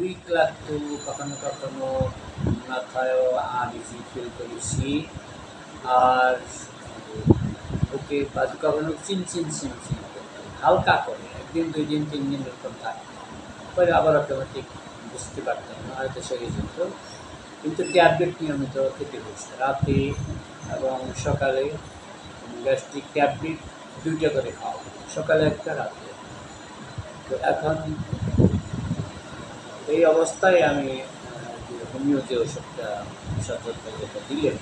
Week লাগতো, কখনো কখনো মাথায়ও আনইজি ফিল করেছি। আর ওকে কখনো চিনচিন করতাম হালকা করে, 1 দিন 2 দিন 3 দিন এরকম থাকতো, পরে আবার অটোমেটিক বুঝতে পারতাম না, হয়তো সেরে যেত। কিন্তু ট্যাবলেট নিয়মিত খেতে হয়েছে রাতে এবং সকালে। গ্যাস্ট্রিক ট্যাবলেট 2টা করে খাওয়া, সকালে একটা, রাতে। তো এখন এই অবস্থায় আমি যে হোমিও যে ওষুধটা সচরাচর যেটা দিলেন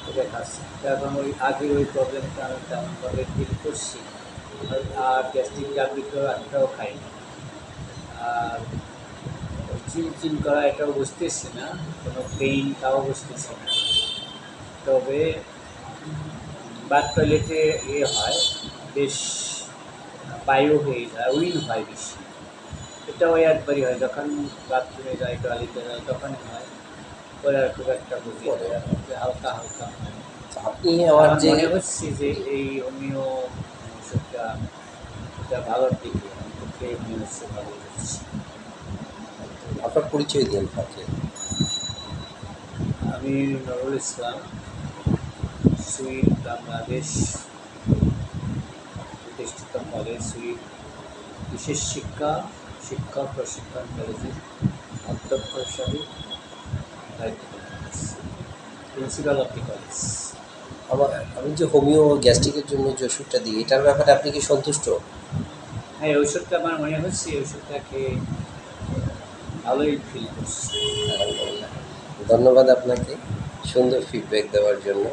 এটা খাচ্ছি। তো এখন ওই আগের ওই প্রবলেমটা আমি তেমনভাবে ফিল করছি। আর গ্যাস্ট্রিক ট্যাবলেটও একটাও খাই না। আর চিন করা এটাও বুঝতেছি না, কোনো পেইন তাও বুঝতেছি না। তবে বাথ টয়লেটে হয়, বেশ বায়ু হয়ে যায়, উইন হয় বেশি। এটা ওই একবারই হয়, যখন বাথরুমে যাই, টয়লেটে যাই তখনই হয়। পরে আর খুব একটা বুঝি না, হালকা হালকা হয়। আপনি আমার আমার যে মনে হচ্ছে যে এই হোমিও ওষুধটা এটা ভালোর দিকে, অন্তত মনে হচ্ছে ভালো হচ্ছে। আপনার পরিচয় দিন থাকে। আমি নুরুল ইসলাম, সুইট বাংলাদেশ প্রতিষ্ঠিত কলেজ, সুইট বিশেষ শিক্ষা প্রশিক্ষণ কলেজের অধ্যক্ষ হিসাবে দায়িত্ব পালন করছি, প্রিন্সিপাল অফ দি কলেজ। আমি যে হোমিও গ্যাস্ট্রিকের জন্য যে ওষুধটা দিই, এটার ব্যাপারে আপনি কি সন্তুষ্ট? হ্যাঁ, এই ওষুধটা আমার মনে হচ্ছে এই ওষুধটা খেয়ে ভালোই ফিল করছি। আলহামদুলিল্লাহ। ধন্যবাদ আপনাকে সুন্দর ফিডব্যাক দেওয়ার জন্য।